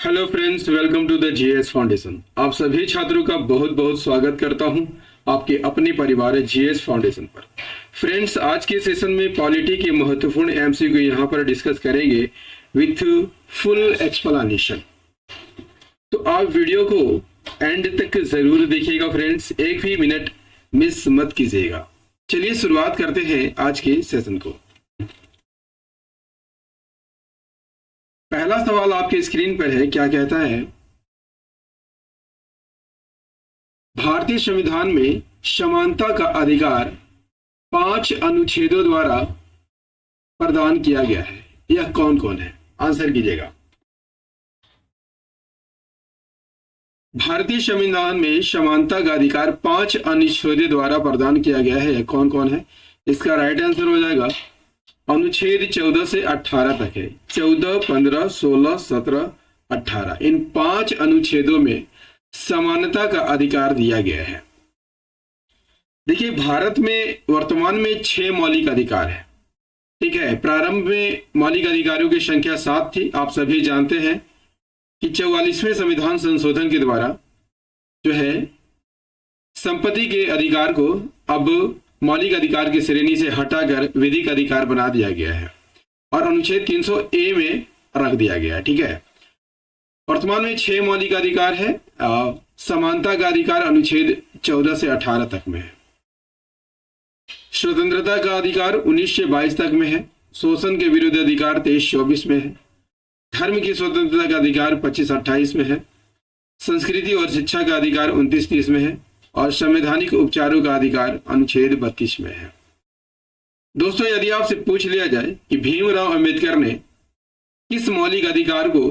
Hello friends, welcome to the GS foundation. आप सभी छात्रों का बहुत बहुत स्वागत करता हूं आपके अपने परिवार जीएस फाउंडेशन पर। फ्रेंड्स, आज के सेशन में पॉलिटी के महत्वपूर्ण एमसीक्यू यहां पर डिस्कस करेंगे विथ फुल एक्सप्लेनेशन। तो आप वीडियो को एंड तक जरूर देखिएगा फ्रेंड्स, एक भी मिनट मिस मत कीजिएगा। चलिए शुरुआत करते हैं आज के सेशन को। पहला सवाल आपके स्क्रीन पर है, क्या कहता है? भारतीय संविधान में समानता का अधिकार 5 अनुच्छेदों द्वारा प्रदान किया गया है। यह कौन कौन है? आंसर कीजिएगा। भारतीय संविधान में समानता का अधिकार 5 अनुच्छेदों द्वारा प्रदान किया गया है। कौन कौन है? इसका राइट आंसर हो जाएगा अनुच्छेद 14 से 18 तक है। 14, 15, 16, 17, 18 इन 5 अनुच्छेदों में समानता का अधिकार दिया गया है। देखिए, भारत में वर्तमान में 6 मौलिक अधिकार है। ठीक है, प्रारंभ में मौलिक अधिकारों की संख्या 7 थी। आप सभी जानते हैं कि 44वें संविधान संशोधन के द्वारा जो है संपत्ति के अधिकार को अब मौलिक अधिकार की श्रेणी से हटाकर विधिक अधिकार बना दिया गया है और अनुच्छेद 300A में रख दिया गया है। ठीक है, वर्तमान में 6 मौलिक अधिकार है। समानता का अधिकार अनुच्छेद 14 से 18 तक में है। स्वतंत्रता का अधिकार 19 से 22 तक में है। शोषण के विरुद्ध अधिकार 23-24 में है। धर्म की स्वतंत्रता का अधिकार 25-28 में है। संस्कृति और शिक्षा का अधिकार 29-30 में है और संवैधानिक उपचारों का अधिकार अनुच्छेद 32 में है। दोस्तों, यदि आपसे पूछ लिया जाए कि भीमराव अंबेडकर ने किस मौलिक अधिकार को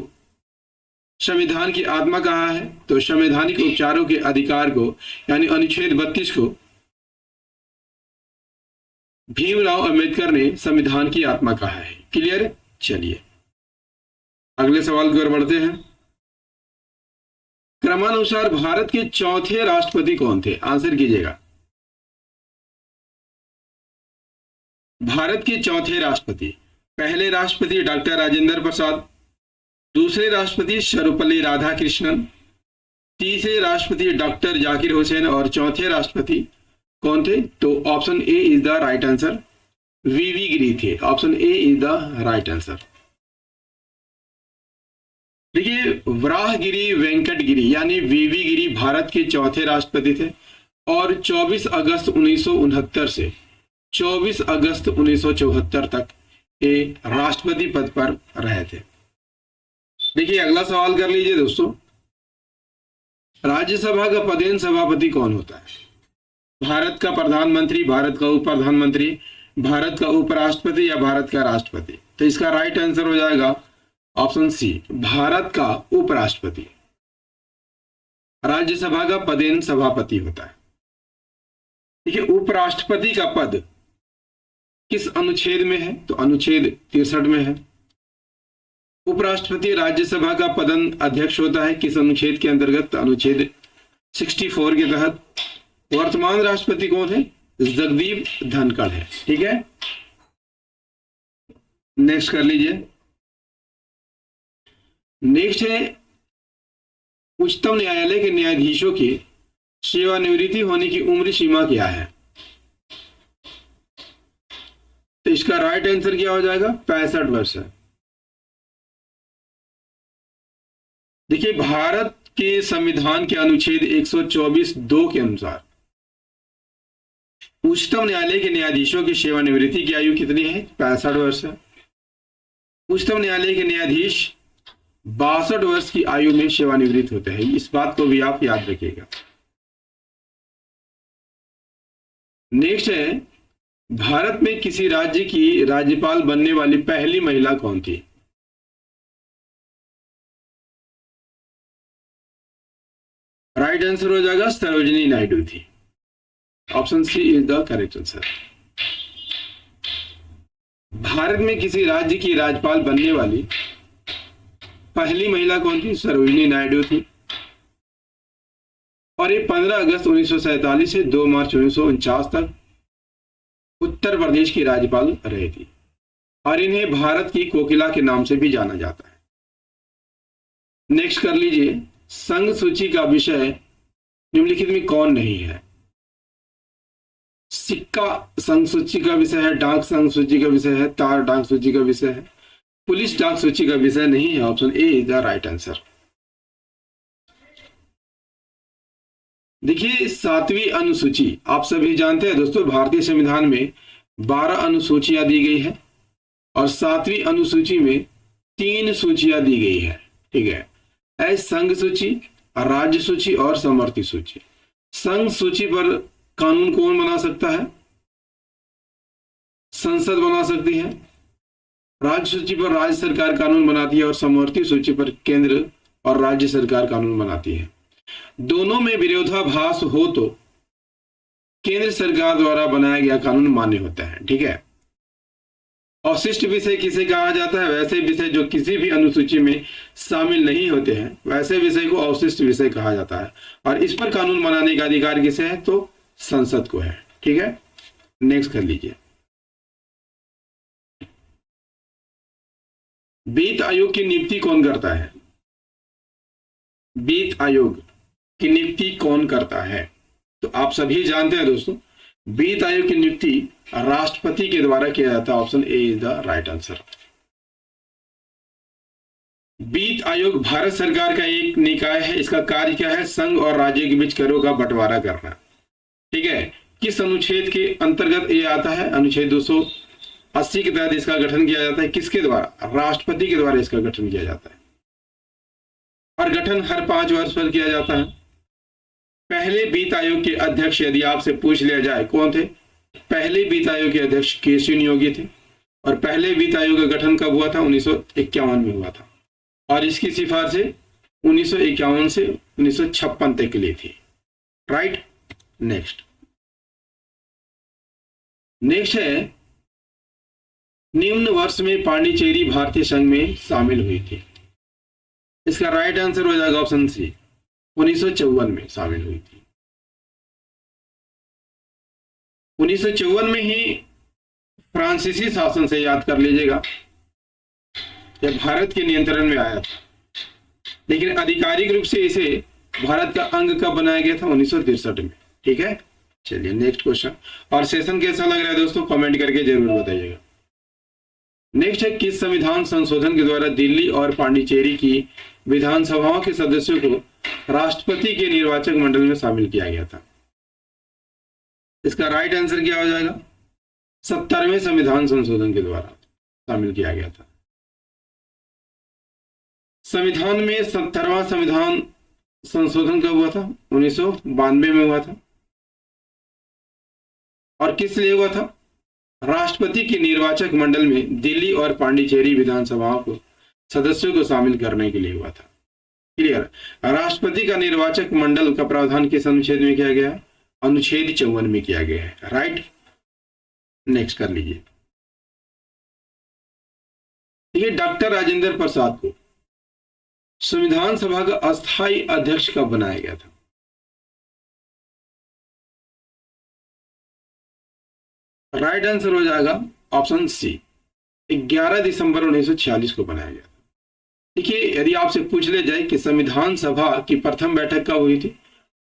संविधान की आत्मा कहा है, तो संवैधानिक उपचारों के अधिकार को यानी अनुच्छेद 32 को भीमराव अंबेडकर ने संविधान की आत्मा कहा है। क्लियर? चलिए अगले सवाल की ओर बढ़ते हैं। क्रमानुसार भारत के चौथे राष्ट्रपति कौन थे? आंसर कीजिएगा। भारत के चौथे राष्ट्रपति, पहले राष्ट्रपति डॉक्टर राजेंद्र प्रसाद, दूसरे राष्ट्रपति सर्वपल्ली राधाकृष्णन, तीसरे राष्ट्रपति डॉक्टर जाकिर हुसैन और चौथे राष्ट्रपति कौन थे? तो option A is the right answer, VV Giri थे। Option A is the right answer. देखिए, वराहगिरी वेंकटगिरी यानी वीवी गिरी भारत के चौथे राष्ट्रपति थे और 24 अगस्त 1969 से 24 अगस्त 1974 तक ये राष्ट्रपति पद पर रहे थे। देखिए अगला सवाल कर लीजिए दोस्तों, राज्यसभा का पदेन सभापति कौन होता है? भारत का प्रधानमंत्री, भारत का उप प्रधानमंत्री, भारत का उपराष्ट्रपति या भारत का राष्ट्रपति? तो इसका राइट आंसर हो जाएगा ऑप्शन सी, भारत का उपराष्ट्रपति राज्यसभा का पदेन सभापति होता है। देखिए, उपराष्ट्रपति का पद किस अनुच्छेद में है? तो अनुच्छेद 63 में है। उपराष्ट्रपति राज्यसभा का पदन अध्यक्ष होता है किस अनुच्छेद के अंतर्गत? अनुच्छेद 64 के तहत। वर्तमान राष्ट्रपति कौन है? जगदीप धनखड़ है। ठीक है, नेक्स्ट कर लीजिए। नेक्स्ट है, उच्चतम न्यायालय के न्यायाधीशों की सेवानिवृत्ति होने की उम्र सीमा क्या है? तो इसका राइट आंसर क्या हो जाएगा? 65 वर्ष है। देखिए, भारत के संविधान के अनुच्छेद 124(2) के अनुसार उच्चतम न्यायालय के न्यायाधीशों की सेवानिवृत्ति की आयु कितनी है? 65 वर्ष है। उच्चतम न्यायालय के न्यायाधीश 62 वर्ष की आयु में सेवानिवृत्त होते हैं। इस बात को भी आप याद रखिएगा। नेक्स्ट है, भारत में किसी राज्य की राज्यपाल बनने वाली पहली महिला कौन थी? राइट आंसर हो जाएगा सरोजिनी नायडू थी। Option C is the correct answer. Bharat में किसी राज्य की राज्यपाल बनने वाली पहली महिला कौन थी? सरोजिनी नायडू थी और ये 15 अगस्त 1947 से 2 मार्च 1949 तक उत्तर प्रदेश की राज्यपाल रही थी और इन्हें भारत की कोकिला के नाम से भी जाना जाता है। नेक्स्ट कर लीजिए, संघ सूची का विषय निम्नलिखित में कौन नहीं है? सिक्का संघ सूची का विषय है, डाक संघ सूची का विषय है, तार डाक सूची का विषय है, पुलिस डाक सूची का विषय नहीं है। Option A is the right answer. देखिए 7वीं अनुसूची, आप सभी जानते हैं दोस्तों भारतीय संविधान में 12 अनुसूचियां दी गई है और 7वीं अनुसूची में 3 सूचियां दी गई है। ठीक है, संघ सूची, राज्य सूची और समवर्ती सूची। संघ सूची पर कानून कौन बना सकता है? संसद बना सकती है। राज्य सूची पर राज्य सरकार कानून बनाती है और समवर्ती सूची पर केंद्र और राज्य सरकार कानून बनाती है। दोनों में विरोधाभास हो तो केंद्र सरकार द्वारा बनाया गया कानून मान्य होता है। ठीक है, अवशिष्ट विषय किसे कहा जाता है? वैसे विषय जो किसी भी अनुसूची में शामिल नहीं होते हैं, वैसे विषय को अवशिष्ट विषय कहा जाता है और इस पर कानून बनाने का अधिकार किसे है? तो संसद को है। ठीक है, नेक्स्ट कर लीजिए। वित्त आयोग की नियुक्ति कौन करता है? वित्त आयोग की नियुक्ति कौन करता है? तो आप सभी जानते हैं दोस्तों, वित्त आयोग की नियुक्ति राष्ट्रपति के द्वारा किया जाता है। Option A is the right answer. वित्त आयोग भारत सरकार का एक निकाय है। इसका कार्य क्या है? संघ और राज्य के बीच करों का बंटवारा करना। ठीक है, किस अनुच्छेद के अंतर्गत ये आता है? अनुच्छेद 280 के तहत इसका गठन किया जाता है। किसके द्वारा? राष्ट्रपति के द्वारा इसका गठन किया जाता है और गठन हर 5 वर्ष पर किया जाता है। पहले वित्त आयोग के अध्यक्ष यदि आपसे पूछ लिया जाए कौन थे? पहले वित्त आयोग के अध्यक्ष केशव नियोगी थे और पहले वित्त आयोग का गठन कब हुआ था? 1951 में हुआ था और इसकी सिफारिशें 1951 से 1956 तक के लिए थी। राइट, नेक्स्ट है, निम्न वर्ष में पांडिचेरी भारतीय संघ में शामिल हुई थी। इसका राइट आंसर हो जाएगा ऑप्शन सी, 1954 में शामिल हुई थी। 1954 में ही फ्रांसीसी शासन से, याद कर लीजिएगा, यह भारत के नियंत्रण में आया था, लेकिन आधिकारिक रूप से इसे भारत का अंग कब बनाया गया था? 1963 में। ठीक है, चलिए नेक्स्ट क्वेश्चन। और सेशन कैसा लग रहा है दोस्तों? कमेंट करके जरूर बताइएगा। नेक्स्ट है, किस संविधान संशोधन के द्वारा दिल्ली और पांडिचेरी की विधानसभाओं के सदस्यों को राष्ट्रपति के निर्वाचक मंडल में शामिल किया गया था? इसका राइट आंसर क्या हो जाएगा? 70वें संविधान संशोधन के द्वारा शामिल किया गया था। संविधान में 70वां संविधान संशोधन कब हुआ था? 1992 में हुआ था और किस लिए हुआ था? राष्ट्रपति के निर्वाचक मंडल में दिल्ली और पांडिचेरी विधानसभाओं को सदस्यों को शामिल करने के लिए हुआ था। क्लियर? राष्ट्रपति का निर्वाचक मंडल का प्रावधान किस अनुच्छेद में किया गया है? अनुच्छेद 54 में किया गया है। राइट, नेक्स्ट कर लीजिए। ये डॉक्टर राजेंद्र प्रसाद को संविधान सभा का अस्थायी अध्यक्ष कब बनाया गया था? राइट आंसर हो जाएगा ऑप्शन सी, 11 दिसंबर 1946 को बनाया गया था। देखिए, यदि आपसे पूछ ले जाए कि संविधान सभा की प्रथम बैठक कब हुई थी,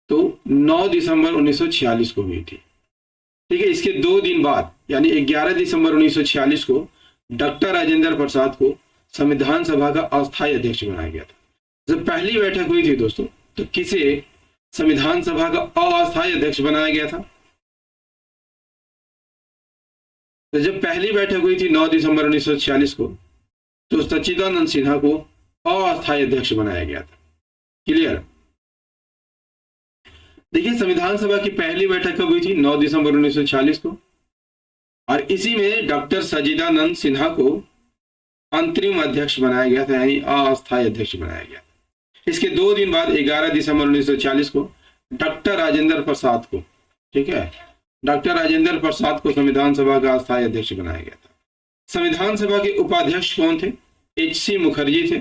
तो 9 दिसंबर 1946 को हुई थी। ठीक है, इसके 2 दिन बाद यानी 11 दिसंबर 1946 को डॉक्टर राजेंद्र प्रसाद को संविधान सभा का अस्थायी अध्यक्ष बनाया गया था। जब पहली बैठक हुई थी दोस्तों, तो किसे संविधान सभा का अस्थायी अध्यक्ष बनाया गया था? तो जब पहली बैठक हुई थी 9 दिसंबर 1946 को, तो सच्चिदानंद सिन्हा को अस्थायी अध्यक्ष बनाया गया था। क्लियर? देखिए, संविधान सभा की पहली बैठक कब हुई थी? 9 दिसंबर 1946 को, और इसी में डॉक्टर सच्चिदानंद सिन्हा को अंतरिम अध्यक्ष बनाया गया था, यानी अस्थायी अध्यक्ष बनाया गया। इसके 2 दिन बाद 11 दिसंबर 1946 को डॉक्टर राजेंद्र प्रसाद को, ठीक है, डॉक्टर राजेंद्र प्रसाद को संविधान सभा का अस्थायी अध्यक्ष बनाया गया था। संविधान सभा के उपाध्यक्ष कौन थे? H.C. मुखर्जी थे।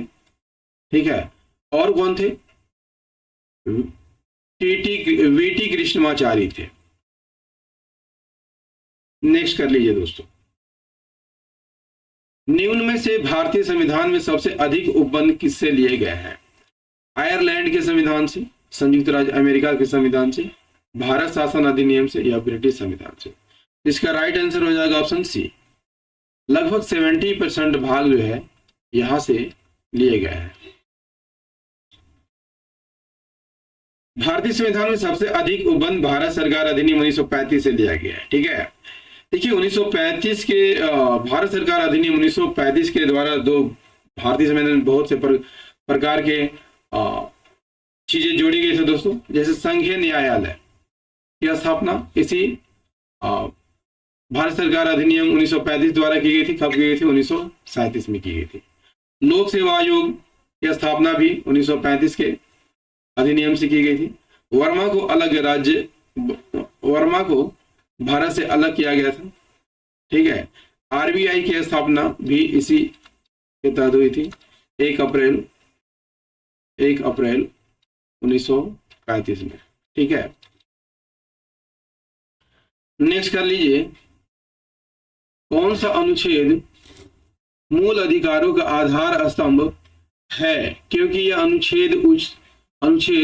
ठीक है, और कौन थे? वीटी कृष्णमाचारी थे। नेक्स्ट कर लीजिए दोस्तों। निम्न में से भारतीय संविधान में सबसे अधिक उपबंध किससे लिए गए हैं? आयरलैंड के संविधान से, संयुक्त राज्य अमेरिका के संविधान से, भारत शासन अधिनियम से या ब्रिटिश संविधान से। इसका राइट आंसर हो जाएगा ऑप्शन सी। लगभग 70% भाग जो है यहां से लिए गए हैं। भारतीय संविधान में सबसे अधिक उपबंध भारत सरकार अधिनियम 1935 से लिया गया है। ठीक है, देखिए 1935 के भारत सरकार अधिनियम 1935 के द्वारा दो भारतीय संविधान में बहुत से प्रकार के चीजें जोड़ी गई थी दोस्तों, जैसे संघीय न्यायालय की स्थापना इसी भारत सरकार अधिनियम 1935 द्वारा की गई थी। कब की गई थी? 1937 में की गई थी। लोक सेवा आयोग की स्थापना भी 1935 के अधिनियम से की गई थी। वर्मा को भारत से अलग किया गया था। ठीक है, आरबीआई की स्थापना भी इसी के तहत हुई थी 1 अप्रैल 1935 में। ठीक है, नेक्स्ट कर लीजिए, कौन सा अनुच्छेद मूल अधिकारों का आधार स्तंभ है? क्योंकि यह अनुच्छेद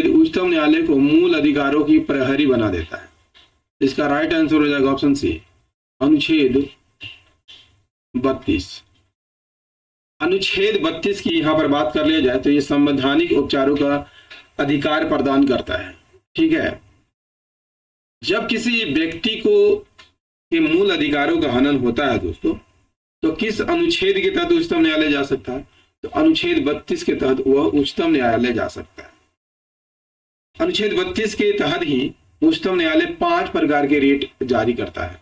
उच्चतम न्यायालय को मूल अधिकारों की प्रहरी बना देता है। इसका राइट आंसर हो जाएगा ऑप्शन सी, अनुच्छेद 32। अनुच्छेद 32 की यहां पर बात कर लिया जाए तो ये संवैधानिक उपचारों का अधिकार प्रदान करता है। ठीक है, जब किसी व्यक्ति को के मूल अधिकारों का हनन होता है दोस्तों, तो किस अनुच्छेद के तहत उच्चतम न्यायालय जा सकता है? तो अनुच्छेद 32 के तहत वह उच्चतम न्यायालय जा सकता है। अनुच्छेद 32 के तहत ही उच्चतम न्यायालय 5 प्रकार के रेट जारी करता है।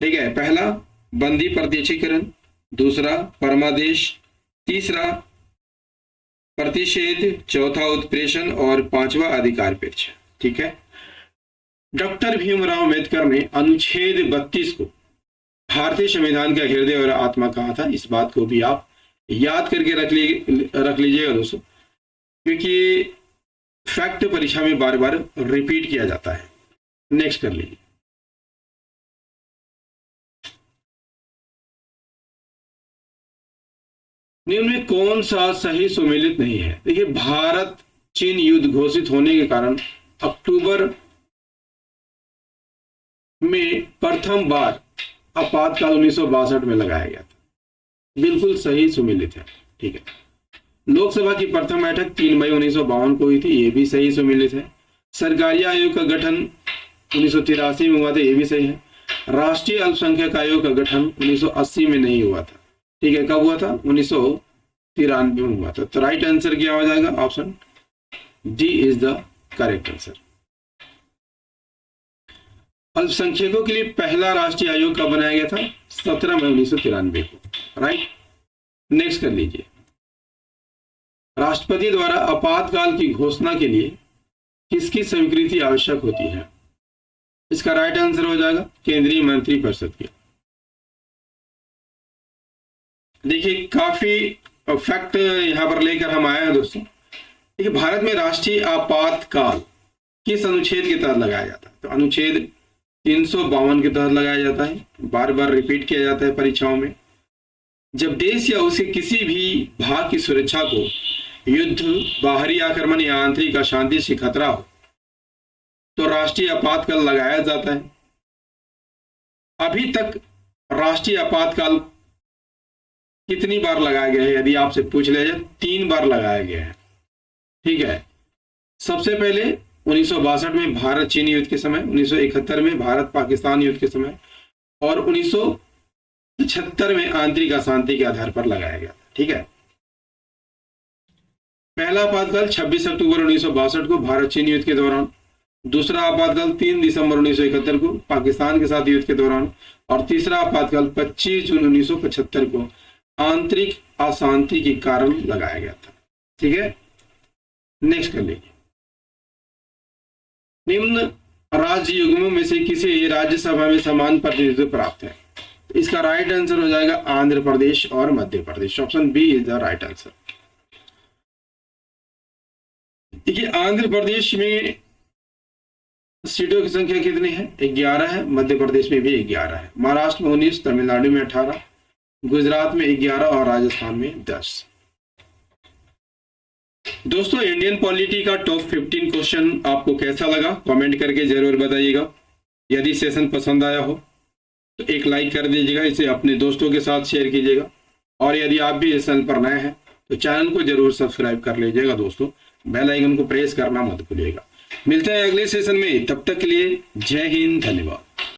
ठीक है, पहला बंदी प्रत्यक्षीकरण, दूसरा परमादेश, तीसरा प्रतिषेध, चौथा उत्प्रेषण और पांचवा अधिकारपेक्ष। ठीक है, डॉक्टर भीमराव अंबेडकर ने अनुच्छेद 32 को भारतीय संविधान का हृदय और आत्मा कहा था। इस बात को भी आप याद करके रख लीजिएगा दोस्तों, क्योंकि फैक्ट परीक्षा में बार बार रिपीट किया जाता है। नेक्स्ट कर लीजिए, निम्न में कौन सा सही सुमेलित नहीं है? देखिए, भारत चीन युद्ध घोषित होने के कारण अक्टूबर में प्रथम बार आपातकाल 1962 में लगाया गया था। बिल्कुल सही सुमेलित है। ठीक है, लोकसभा की प्रथम बैठक 3 मई 1952 को हुई थी, ये भी सही सुमेलित है। सरकारी आयोग का गठन 1983 में हुआ था, ये भी सही है। राष्ट्रीय अल्पसंख्यक आयोग का गठन 1980 में नहीं हुआ था। ठीक है, कब हुआ था? 1993 में हुआ था। तो राइट आंसर क्या हो जाएगा? Option D is the correct answer. अल्पसंख्यकों के लिए पहला राष्ट्रीय आयोग कब बनाया गया था? 17 मई 1993 को। राइट, नेक्स्ट कर लीजिए, राष्ट्रपति द्वारा आपातकाल की घोषणा के लिए किसकी स्वीकृति आवश्यक होती है? इसका राइट आंसर हो जाएगा केंद्रीय मंत्रिपरिषद की। देखिए, काफी फैक्ट यहां पर लेकर हम आए हैं दोस्तों। देखिए, भारत में राष्ट्रीय आपातकाल किस अनुच्छेद के तहत लगाया जाता है? तो अनुच्छेद 352 के तहत लगाया जाता है। बार बार रिपीट किया जाता है परीक्षाओं में। जब देश या उसके किसी भी भाग की सुरक्षा को युद्ध, बाहरी आक्रमण या आंतरिक अशांति से खतरा हो तो राष्ट्रीय आपातकाल लगाया जाता है। अभी तक राष्ट्रीय आपातकाल कितनी बार लगाया गया है यदि आपसे पूछ लिया जाए? 3 बार लगाया गया है। ठीक है, सबसे पहले 1962 में भारत चीन युद्ध के समय, 1971 में भारत पाकिस्तान युद्ध के समय और 1976 में आंतरिक अशांति के आधार पर लगाया गया। ठीक है, पहला आपातकाल 26 अक्टूबर 1962 को भारत चीन युद्ध के दौरान, दूसरा आपातकाल 3 दिसंबर 1971 को पाकिस्तान के साथ युद्ध के दौरान और तीसरा आपातकाल 25 जून 1975 को आंतरिक अशांति के कारण लगाया गया था। ठीक है, नेक्स्ट कर लीजिए, निम्न राज्य युग्मों में से किसे राज्यसभा में समान प्रतिनिधित्व प्राप्त है? इसका राइट आंसर हो जाएगा आंध्र प्रदेश और Madhya Pradesh. Option B is the right answer. देखिए, आंध्र प्रदेश में सीटों की संख्या कितनी है? 11 है। मध्य प्रदेश में भी 11 है। महाराष्ट्र में 19, तमिलनाडु में 18, गुजरात में 11 और राजस्थान में 10। दोस्तों इंडियन पॉलिटी का टॉप 15 क्वेश्चन आपको कैसा लगा कमेंट करके जरूर बताइएगा। यदि सेशन पसंद आया हो तो एक लाइक कर दीजिएगा, इसे अपने दोस्तों के साथ शेयर कीजिएगा और यदि आप भी इस चैनल पर नए हैं तो चैनल को जरूर सब्सक्राइब कर लीजिएगा दोस्तों, बेल आइकन को प्रेस करना मत भूलिएगा। मिलते हैं अगले सेशन में, तब तक के लिए जय हिंद, धन्यवाद।